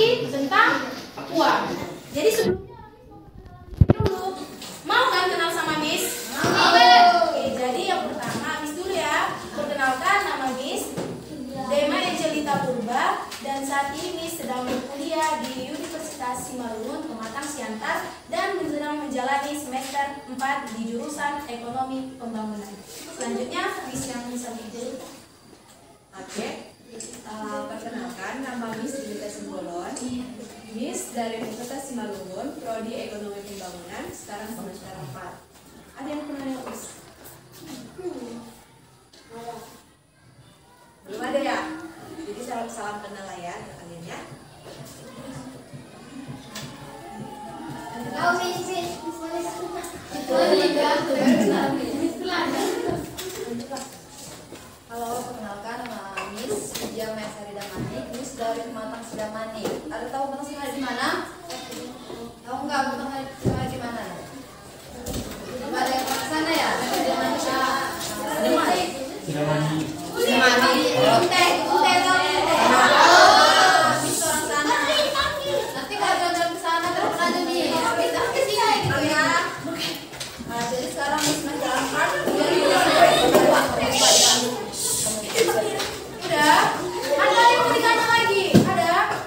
sosialisasi tentang uang. Jadi sebelumnya dulu mau kan kenal sama Miss? Mau. Oke, jadi yang pertama Miss dulu ya. Perkenalkan, nama Miss Dema Angelita Purba dan saat ini Miss sedang berkuliah di Universitas Simalungun Pematang Siantar dan sedang menjalani semester 4 di jurusan Ekonomi Pembangunan. Selanjutnya Miss yang bisa bercerita. Oke. Perkenalkan, nama Miss Julita Simbolon, Miss dari Universitas Simalungun, Prodi Ekonomi Pembangunan, sekarang semester 4. Ada yang pernah lihat Miss? Belum ada ya? Jadi salam kenal lah ya kalian ya. Halo, perkenalkan nama Miss Ija Mesarida Manik, Miss dari Pematang Sidamani. Ada tahu Pematang Sidamani di mana? Tahu nggak Pematang Sidamani di mana? Belum ada yang ke sana ya? Sidamani. Kunte tahu Kunte. Miss orang sana. Nanti kalau jalan ke sana terus aja nih. Kita ke sini gitu ya. Nah, jadi sekarang Miss menjalankan Udah? Ada yang mau ditanya lagi? Ada?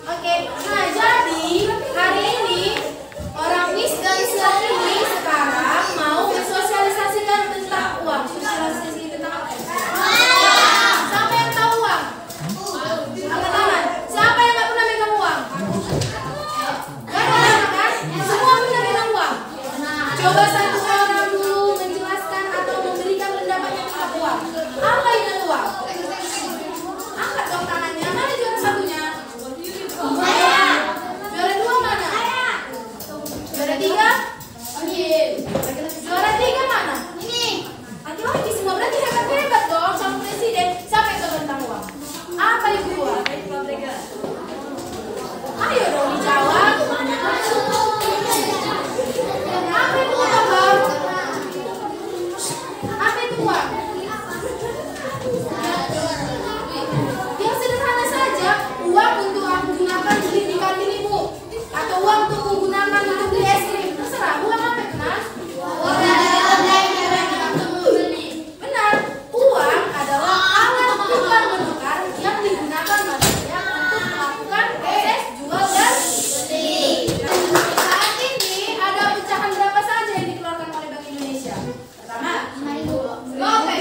Oke, nah jadi hari ini orang Miss dan Sil ini sekarang mau mensosialisasikan tentang uang. Sosialisasi tentang apa? Siapa yang tahu uang? Angkat tangan. Siapa yang nggak pernah megang uang? Gak ada kan? Semua pernah megang uang. Coba satu orang dulu menjelaskan atau memberikan pendapatnya tentang uang. Apa itu uang? Angkat dong tangannya. Mana juara satunya? Juara dua mana? Juara tiga? Juara tiga mana? Laki-laki semua berarti hebat-hebat dong sama presiden. Siapa yang tahu tentang uang? Apa itu uang? Ayo dong dijawab. Apa itu uang, Bang? Apa itu uang? Yang sederhana saja, uang untuk aku gunakan beli di kantin ibu, atau uang untuk aku gunakan untuk beli es krim. Terserah, uang apa itu, Mas? Benar, uang adalah alat tukar menukar yang digunakan manusia untuk melakukan proses jual dan beli. Saat ini ada pecahan berapa saja yang dikeluarkan oleh Bank Indonesia? Pertama, 5.000.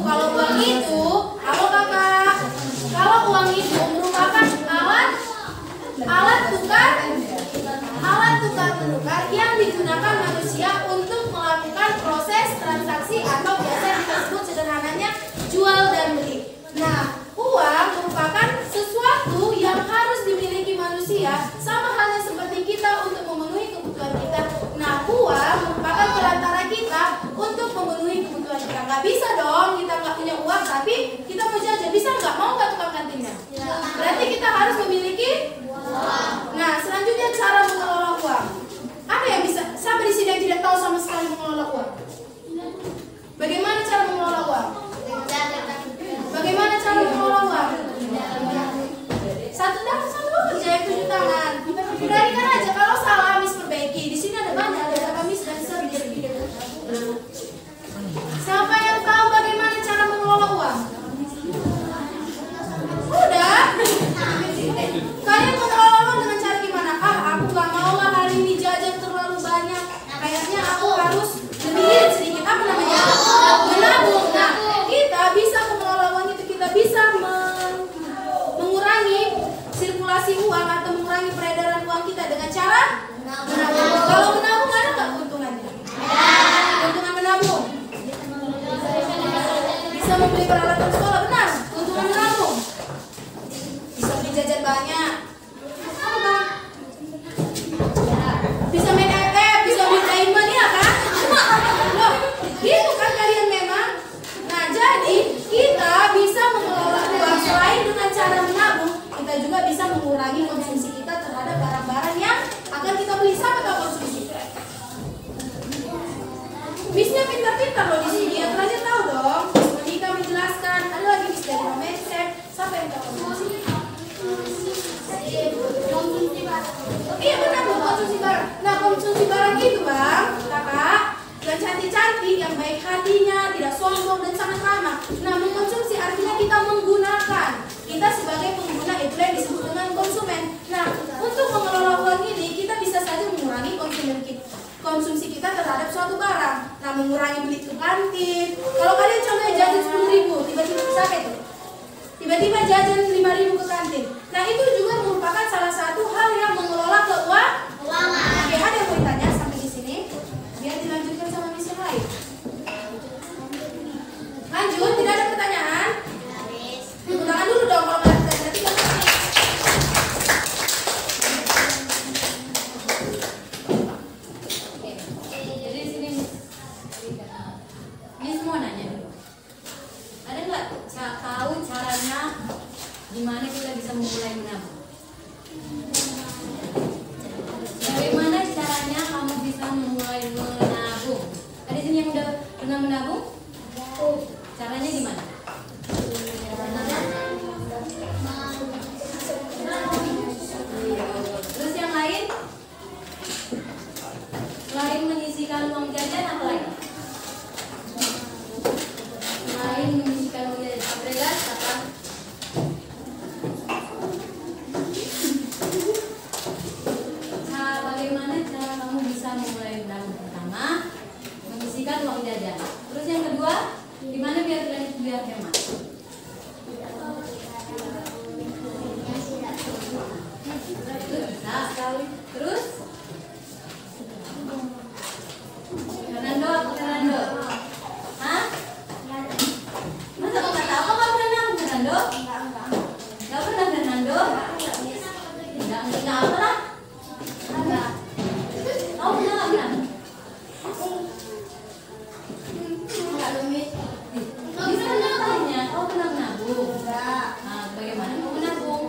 Kalau uang itu, halo kakak, kalau uang itu merupakan alat tukar menukar yang digunakan manusia untuk melakukan proses transaksi atau biasa disebut sederhananya jual dan beli. Nah, uang merupakan sesuatu yang harus dimiliki manusia, sama halnya seperti kita untuk memenuhi kebutuhan kita. Nah, uang merupakan perantara kita untuk memenuhi kebutuhan kita. Nggak bisa dong kita nggak punya uang tapi kita mau jajan, bisa nggak? Mau nggak tukang kantinnya? Berarti kita harus memiliki uang. Nah, selanjutnya cara mengelola uang. Ada yang bisa? Siapa di sini yang tidak tahu sama sekali mengelola uang? Bagaimana cara mengelola uang? Bagaimana cara mengelola uang? Satu kerja yang 7 tangan. Beranikan aja, kalau salah Miss perbaiki. Di sini ada banyak, ada berapa Miss dan servis. Siapa yang tahu bagaimana cara mengelola uang? Udah. Kalian mengelola uang dengan cara gimana? Aku gak mau lah hari ini jajan terlalu banyak. Kayaknya aku harus lebih sedikit. Apa namanya? Menabung. Nah, kita bisa mengelola uang itu, kita bisa mengurangi sirkulasi uang atau mengurangi peredaran uang kita dengan cara menabung. Kalau menabung ada nggak keuntungannya? Keuntungan menabung bisa membeli peralatan sekolah, benar? Keuntungan menabung bisa beli jajan banyak. Apa? Bisa main FF, bisa beli diamond, ya kan? Loh, gitu kan kalian memang. Nah, jadi kita bisa mengelola uang selain dengan cara menabung, kita juga bisa mengurangi konsumsi kita terhadap barang-barang yang akan kita beli. Sama atau konsumsi? Missnya pintar-pintar loh di sini. Yang terakhir tahu dong. Miss Monika menjelaskan. Ada lagi Miss dari Romensep. Siapa yang tahu konsumsi? Iya benar loh, konsumsi barang. Nah, konsumsi barang itu bang, kakak, yang cantik-cantik, yang baik hatinya, tidak sombong dan sangat ramah. Nah, mengkonsumsi artinya kita menggunakan. Kita sebagai pengguna itu yang disebut dengan konsumen. Nah, untuk mengelola uang ini kita bisa saja mengurangi konsumsi kita terhadap suatu barang. Nah, mengurangi beli ke kantin. Kalau kalian contohnya jajan 10.000, tiba-tiba sampai itu. Tiba-tiba jajan 5.000 ke kantin. Nah, itu juga merupakan salah satu hal yang mengelola keuangan. Oke, ada yang mau ditanya sampai di sini? Biar dilanjutkan sama misi lain. Lanjut, tidak ada pertanyaan? Tepuk tangan dulu dong kalau nggak ada pertanyaan. Nanti nggak ngerti. Jadi di sini Miss mau nanya dulu. Ada nggak tahu caranya gimana kita bisa memulai menabung? Bagaimana caranya kamu bisa memulai menabung? Ada di sini yang udah pernah menabung? Caranya gimana? Terus yang lain? Selain menyisihkan uang jajan, apa lagi? Selain menyisihkan uang jajan, apa apa? Bagaimana cara kamu bisa memulai menabung? Pertama, menyisihkan uang jajan. Terus yang kedua, gimana biar hemat? Terus Fernando, hah? Masa kau nggak tahu? Kau nggak pernah nabung, Fernando? Nggak pernah, Fernando? Nggak apa lah? Kau pernah nggak pernah? Bisa tanya, kau pernah menabung? Nah, bagaimana kau menabung?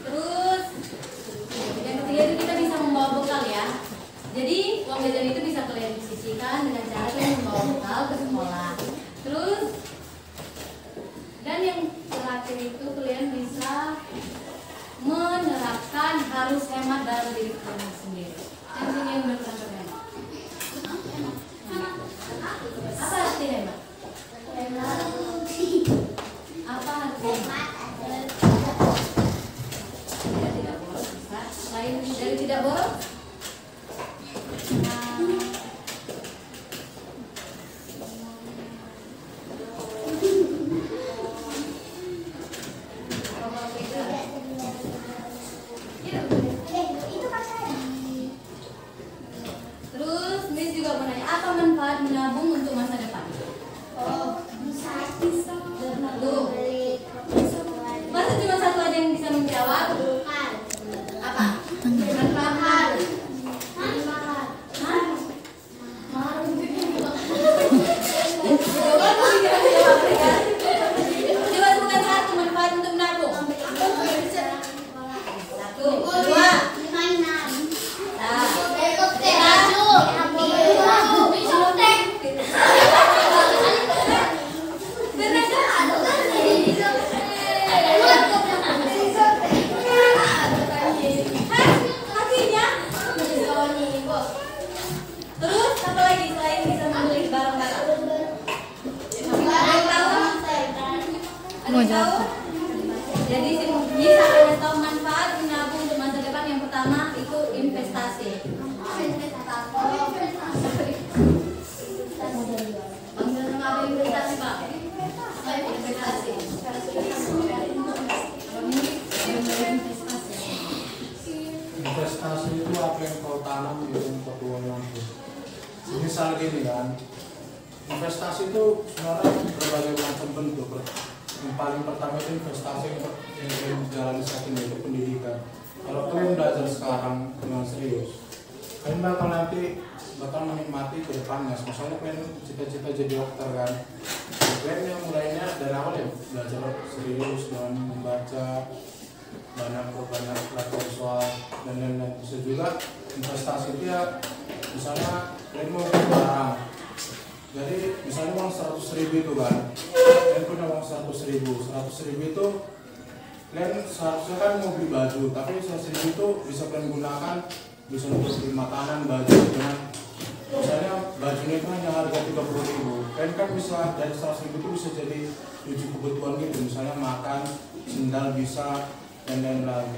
Terus yang ketiga itu kita bisa membawa bekal ya. Jadi uang jajan itu bisa kalian sisihkan dengan cara kalian membawa bekal ke sekolah. Terus dan yang terakhir itu kalian bisa menerapkan harus hemat dalam diri kalian sendiri. Yang sini yang udah pernah berhemat. Apa arti hemat? Apa arti hemat? Tidak boros bisa. Selain dari tidak boros, juga mau nanya, apa manfaat menabung untuk masa depan? Tuh. Masa cuma satu aja yang bisa menjawab? Apa? Manfaat. Coba bukan satu manfaat untuk menabung. Satu, dua. Terus apa lagi selain bisa membeli barang-barang? Ada yang tahu? Jadi bisa kalian tahu manfaat menabung untuk masa depan. Yang pertama itu investasi. Panggil nama ada investasi Pak. Investasi. Investasi itu apa yang kau tanam itu yang kau tuai nanti. Misal gini kan, investasi itu sebenarnya berbagai macam bentuk. Yang paling pertama itu investasi yang kalian jalani saat ini itu pendidikan. Kalau kalian belajar sekarang dengan serius, kalian bakal menikmati ke depannya. Misalnya kalian cita-cita jadi dokter kan, kalian yang mulainya dari awal ya belajar serius dengan membaca banyak pelajaran soal dan lain-lain. Bisa juga investasi itu ya, misalnya kalian mau beli barang, jadi misalnya uang 100.000 itu kan, kalian punya uang 100.000 itu kalian seharusnya kan mau beli baju, tapi 100.000 itu bisa kalian gunakan, bisa untuk beli makanan, baju dengan misalnya bajunya itu hanya harga 30.000, kalian kan bisa dari 100.000 itu bisa jadi 7 kebutuhan gitu, misalnya makan, sendal bisa dan lain-lain.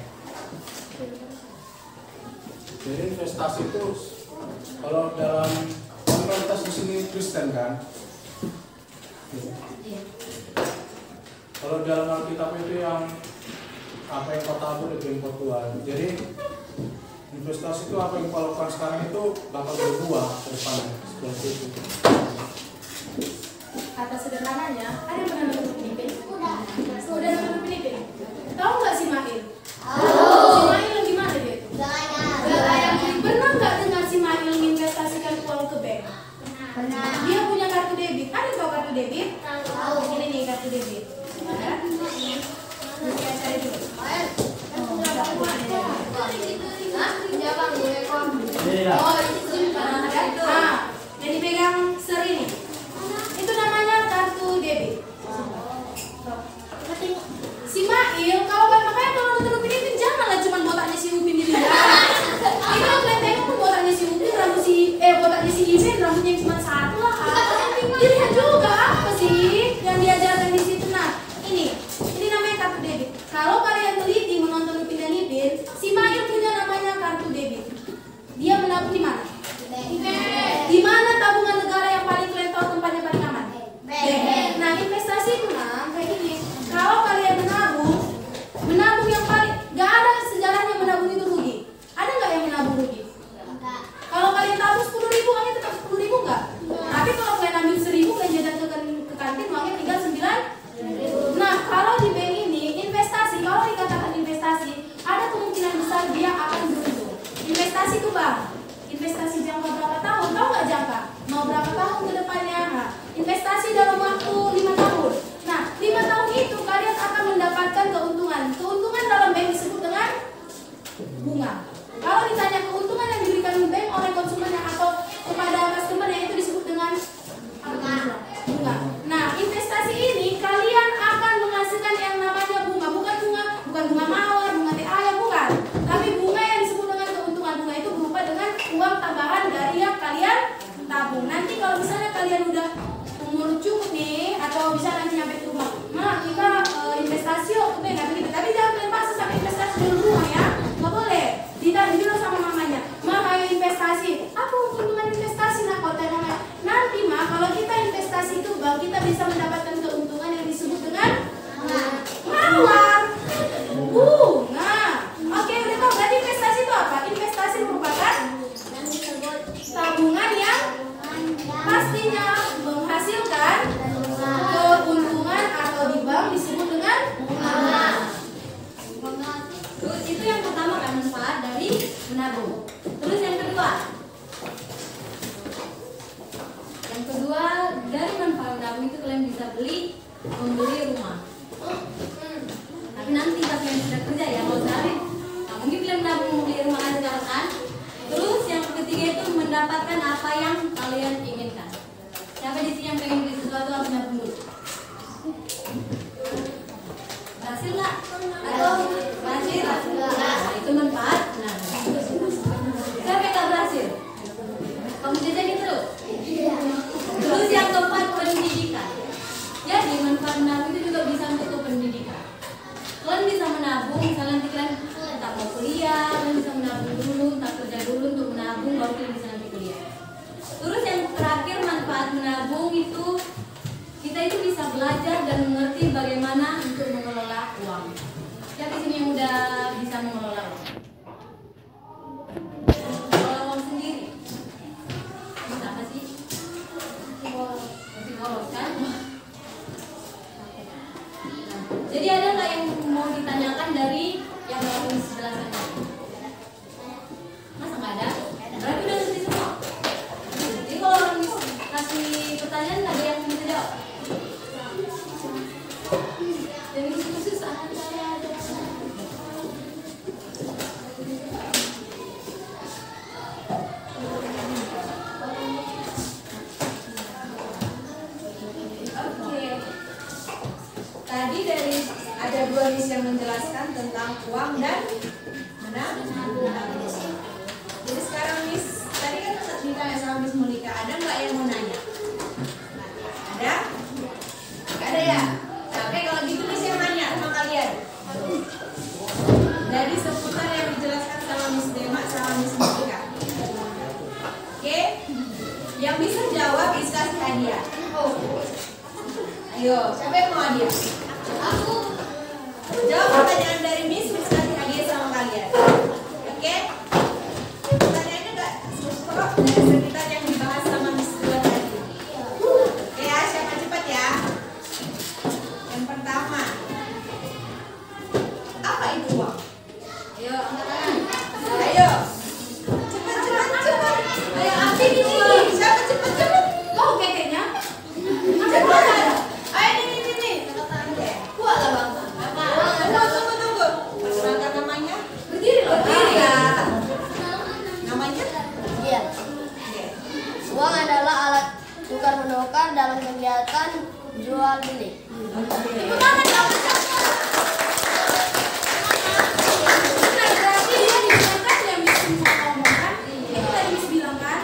Jadi investasi itu kalau dalam komunitas di sini Kristen kan, kalau dalam Alkitab itu yang apa yang kau tabur itu yang kau tuai. Jadi investasi itu apa yang kau lakukan sekarang itu bakal berbuah ke depannya seperti itu. Kata sederhananya, ada yang pernah nonton Filipin? Udah nonton Filipin? Tahu nggak si Mail? Si Mail gimana dia itu? Pernah nggak dengar si Mail menginvestasikan uang ke bank? Dia punya kartu debit. Ada tahu kartu debit? Ini nih kartu debit. Ada? Bisa cari dulu. Yang dipegang seri nih. Itu namanya kartu debit. Si Mail, makanya kalau nonton Upin Ipin janganlah cuma botaknya si Upin di lihat. Itu kalian tengok botaknya si Upin, botaknya si Ipin, rambutnya cuma satu lah. Dilihat juga apa sih yang diajarkan di situ. Nah, ini namanya kartu debit. Kalau kalian teliti menonton Upin dan Ipin, si Mail punya namanya kartu debit. Dia menabung di mana? Di mana tabungan negara yang paling kalian tahu tempatnya paling aman? Nah, investasi itu kayak gini. Kalau kalian menabung yang paling, gak ada sejarahnya menabung itu rugi. Ada nggak yang menabung rugi? Kalau kalian tabung 10.000, uangnya tetap 10.000 nggak? Tapi kalau kalian ambil 1.000, kalian jajan ke kantin, uangnya tinggal 9. Nah, kalau di bank ini investasi, kalau dikatakan investasi, ada kemungkinan besar dia akan beruntung. Investasi itu bang, investasi jangka berapa tahun? Tahu nggak jangka? Mau berapa tahun ke depannya? Nah, investasi dalam waktu 5 tahun. Nah, 5 tahun itu kalian akan mendapatkan keuntungan. Keuntungan dalam bank disebut dengan bunga. Kalau ditanya keuntungan yang diberikan bank oleh konsumennya atau kepada customer-nya itu disebut dengan bunga. Nah, investasi ini kalian akan menghasilkan yang namanya bunga. Bukan bunga mawar, bunga teh ayam, bukan. Tapi bunga yang disebut dengan keuntungan. Bunga itu berupa dengan uang tambahan dari yang kalian tabung. Nanti kalau misalnya kalian udah umur cukup transaksinya menghasilkan keuntungan atau di bank disebut dengan bunga. Terus itu yang pertama kan, manfaat dari menabung. Terus yang kedua dari manfaat menabung itu kalian bisa membeli rumah. Tapi nanti pas kalian sudah kerja ya, kalau sehari nah, mungkin kalian menabung membeli rumah kan sekarang kan. Terus yang ketiga itu mendapatkan apa yang kalian inginkan. Siapa di sini yang pengen beli sesuatu harus nabung dulu? Berhasil nggak? Atau berhasil? Nah, itu manfaat. Nah, siapa yang nggak berhasil? Kamu jajan terus. Terus yang keempat, pendidikan. Jadi manfaat menabung itu juga bisa untuk pendidikan. Kalian bisa menabung, misalnya nanti kalian tak mau kuliah, kalian bisa menabung dulu, tak kerja dulu untuk menabung, baru kalian bisa nanti kuliah. Terus yang terakhir, manfaat menabung itu kita itu bisa belajar dan mengerti bagaimana untuk mengelola uang. Siapa di sini yang udah bisa mengelola uang? Mengelola uang sendiri. Bisa apa sih? Masih bolos kan? Jadi ada nggak yang mau ditanyakan dari yang mau jelaskan? Masa nggak ada? Berarti udah ngerti semua. Jadi kalau orang kasih pertanyaan nggak ada yang bisa jawab. Jadi susah. Tadi ada dua list yang menjelaskan tentang uang dan menabung. Jadi sekarang Miss, tadi kan ditanya sama Miss Monica, ada nggak yang mau nanya? Ada? Nggak ada ya? Oke, kalau gitu Miss yang nanya sama kalian. Dari seputar yang dijelaskan sama Miss Dema sama Miss Monica. Oke? Yang bisa jawab Miss kasih hadiah. Ayo, siapa yang mau hadiah? Aku. Jawab pertanyaan dari Miss kasih hadiah sama kalian. Oke? Pertanyaannya enggak sesuai dari sekitar yang dibahas sama Miss dua tadi. Oke ya, siapa cepat ya? Yang pertama, apa itu uang? Ayo, angkat tangan. Ayo. Cepat. Ayo ambil ini. Siapa cepat? Oh, kayaknya. Cepat. Ayo ini. Kuat lah bang. Tunggu. Perkenalkan namanya. Berdiri loh. Berdiri ya. Namanya? Iya. Oke. Uang adalah alat tukar menukar dalam kegiatan jual beli. Nah, berarti dia digunakan yang bisa ngomong kan? Itu tadi Miss bilang kan?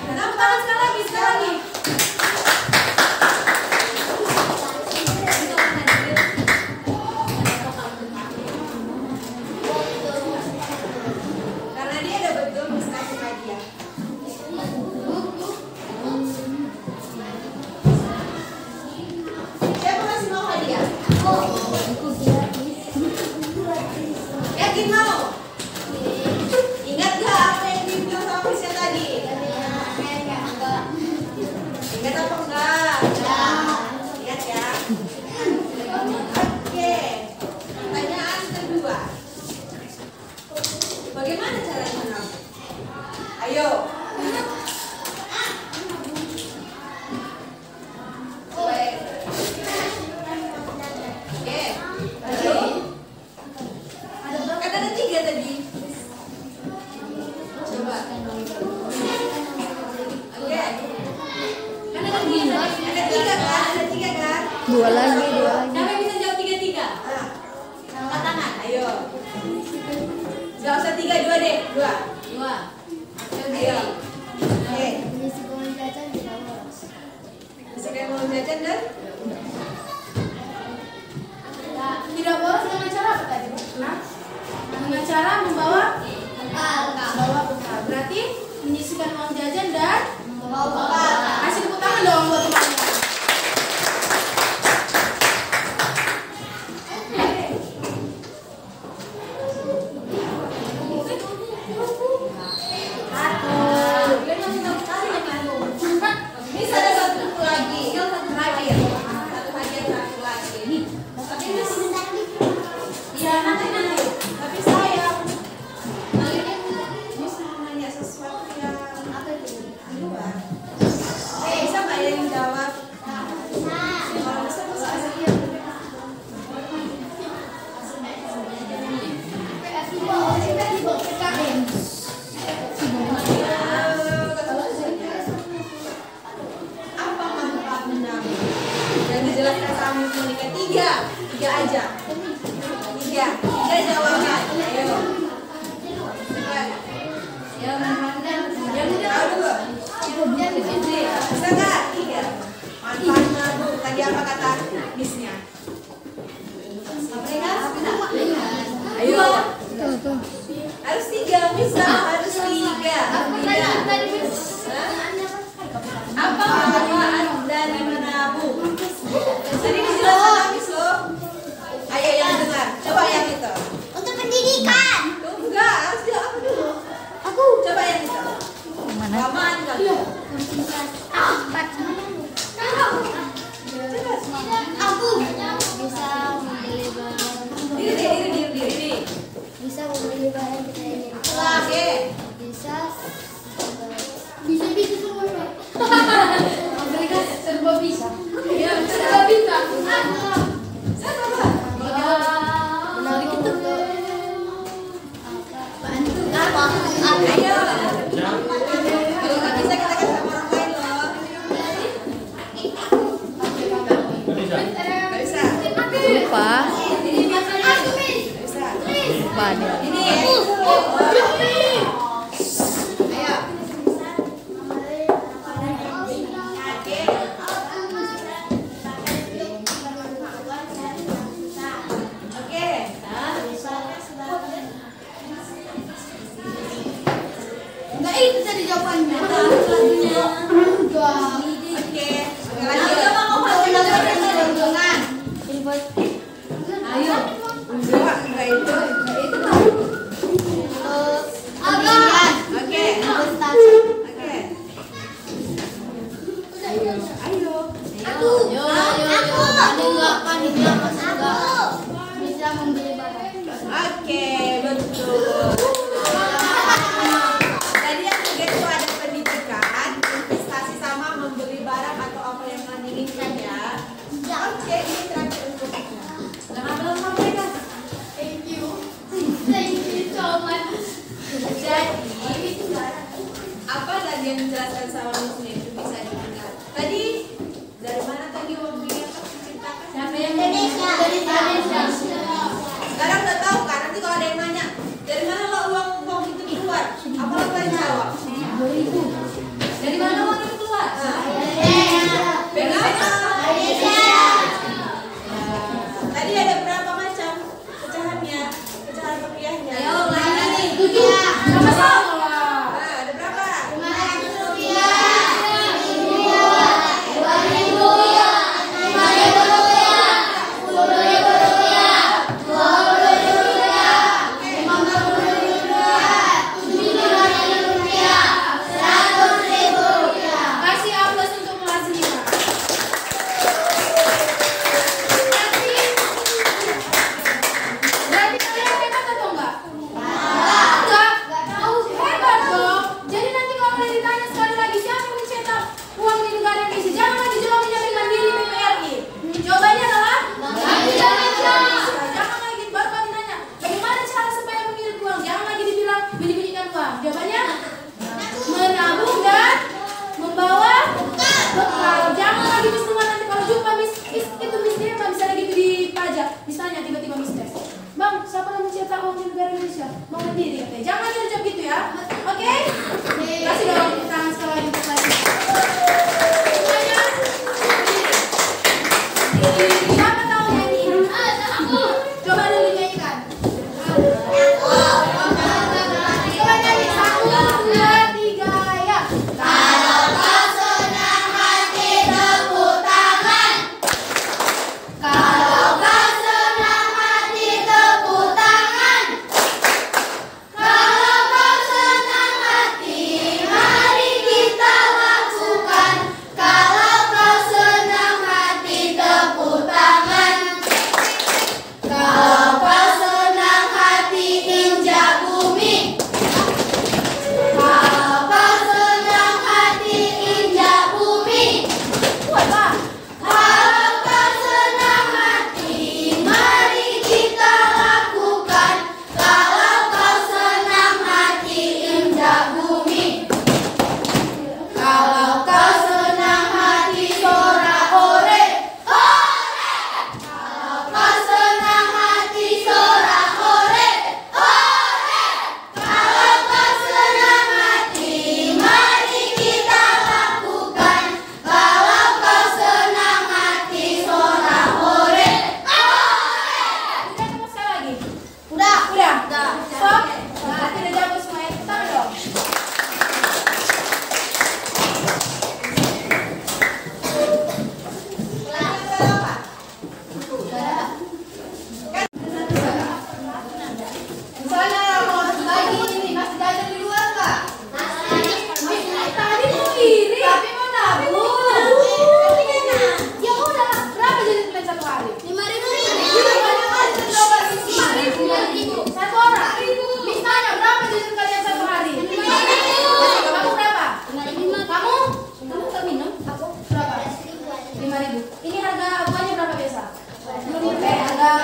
Tepuk tangan sekali lagi, Karena dia ada betul Miss kasih hadiah. Siapa masih mau hadiah? Yakin mau? Ingat gak apa yang dibilang sama Miss tadi? Ingat apa enggak? Ingat ya. Oke. Pertanyaan kedua. Bagaimana cara menabung? Ayo. Oke. Lalu? Kan ada 3 tadi. Coba. Oke. Kan ada tiga tadi. Ada 3 kan? Dua lagi. Siapa yang bisa jawab tiga? Ah, Angkat tangan. ayo. Gak usah 3, 2 deh. 2. Dua. Ayo. Oke. Mengisi uang jajan tidak boros. Bisa kayak mau jajan dan? Tidak boros dengan cara apa tadi? Nah, dengan cara membawa bekal. Berarti menyisihkan uang jajan dan Membawa bekal. kasih tepuk tangan dong buat temannya. Miss ada 1 luar. Bisa nggak yang jawab? Kalau bisa aja. Apa manfaat menabung? Yang dijelaskan sama Monika tiga aja. Tiga jawaban. Ayo. Ya, manfaatnya. Tahu dulu. Bisa nggak? Tiga. Manfaat menabung. Tadi apa kata Miss-nya? Ayo. Harus tiga, bisa. Harus tiga. Apa manfaat dari menabung? Tadi dijelaskan Miss loh. Ayo yang dengar. Coba yang itu. Untuk pendidikan. Enggak, harus dia apa dulu? Aku. Coba yang itu. Lamaan kali. Aku bisa membeli barang. Diri. Bisa membeli barang kita ingin. Oke. Bisa semua. Mereka serba bisa. Ya, serba bisa. Siapa, Pak? Menabung untuk Apa? Ayo. Kalau nggak bisa kita kasih sama orang lain loh. Nggak bisa. lupa. Nggak bisa. Lupa dia. Ini. Ayo. Oke. Oke. Enggak itu tadi jawabannya. Oke. Ayo. Enggak itu. Oke. Oke. Ayo. Aku bisa membeli barang. Oke, betul. Tadi yang ketiga itu ada pendidikan, investasi sama membeli barang atau apa yang kalian inginkan ya. Oke, ini terakhir untuk kita. Jangan mereka. Thank you so much. Jadi, apa tadi yang dijelaskan sama Musnya itu bisa didengar. Tadi dari mana tadi uangnya diciptakan? Siapa yang Indonesia. Sekarang udah tahu kan? Nanti kalau ada yang nanya, dari mana lo uang itu keluar? Apa lo kalian jawab? Dari mana uang itu keluar? Tadi ada berapa macam pecahannya? Pecahan rupiahnya. Ayo, lagi. 7. Sama-sama. Ada berapa? 500 rupiah. Kasih aplaus untuk kelas 5. Berarti kalian hebat atau enggak? Enggak. Hebat dong. Jadi nanti kalau kalian ditanya sekali lagi siapa yang mencetak uang di negara Indonesia, jangan lagi jawabnya dengan mandiri PPRI. Jawabannya adalah Indonesia. Jangan lagi baru kali ditanya bagaimana cara supaya mengirit uang, jangan lagi dibilang menyembunyikan uang. Jawabannya menabung dan membawa bekal. Jangan lagi Miss Numa nanti kalau jumpa Miss itu Miss dia bisa lagi di pajak. Misalnya tiba-tiba Miss tes, Bang, siapa yang mencetak uang di negara Indonesia? Bang Mandiri katanya. Jangan lagi jawab gitu ya. Oke? Kasih dong tangan sekali lagi untuk lagi. Semuanya. Siapa tahu nyanyi? Aku. Coba dulu nyanyikan. Coba nyanyi 1, 2, 3 ya. Kalau kau senang hati tepuk tangan. Kalau kau senang hati tepuk tangan. Kalau kau senang hati mari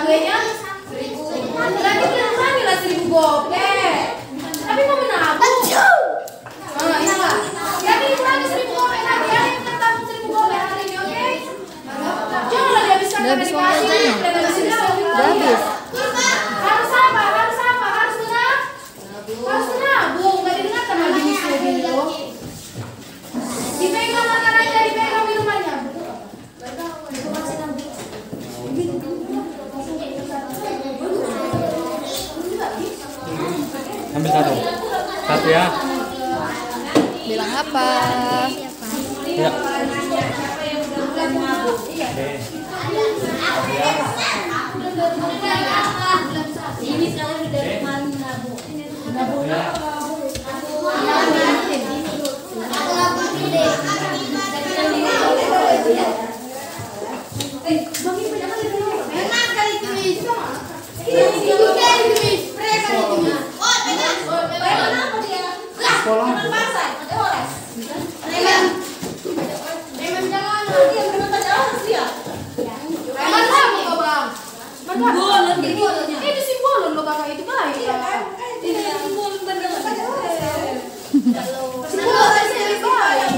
gue-nya 1000. Berarti kurangi lah 1000 gopek. Tapi mau menabung. Iya lah. Jadi kurangi 1000 gopek lagi. Ada yang menabung 1000 gopek hari ini, oke? Janganlah dihabiskan karena dikasih. Udah habis. Harus apa? Harus apa? Harus menabung. Gak didengarkan lagi misalnya dulu. Dipegang makanannya, dipegang minumannya. Ambil satu ya. Bilang apa? Ya. Ini sekarang udah dari kemarin nabung. Sekolah. Itu simbolon lo kakak itu baik. Simbolon bener. Simbolon sih baik.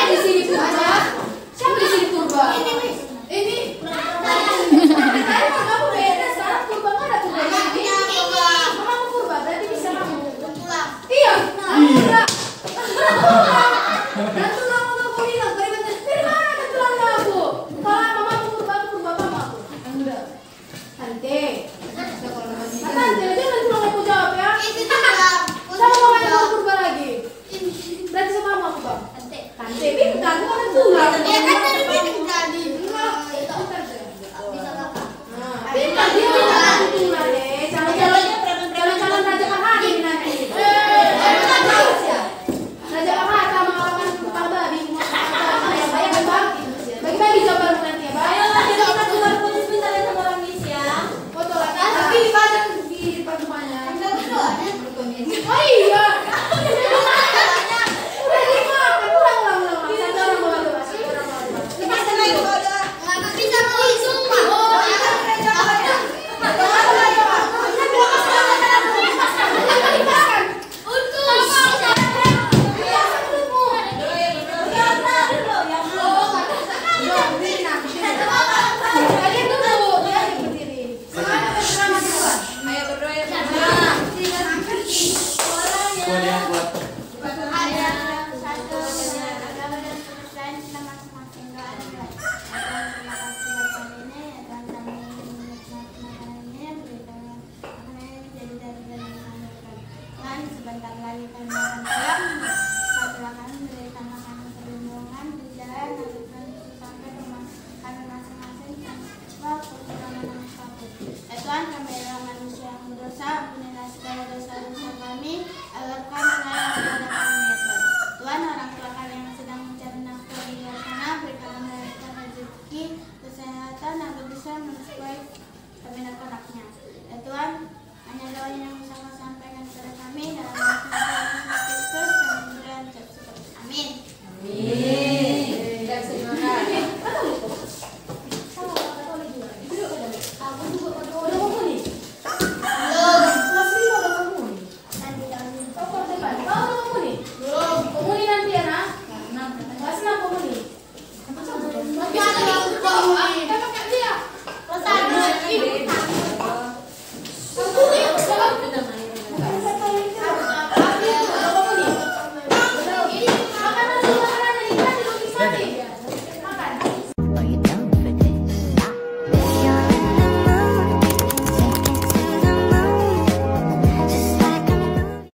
Di sini Purba. Siapa di sini Purba? Ini. Kamu beda sekarang Purba nggak ada Purba di sini. Mamamu Purba berarti bisa kamu. Iya. Iya. Dan tulang aku bilang dari mana ada tulangnya aku? Kalau mamamu Purba aku Purba mamaku. Enggak. Tante. Tante jangan tulang aku jawab ya. Sama mamanya Purba lagi. Berarti sama mamaku Bang. Tante. Tante. Tante kan tulang.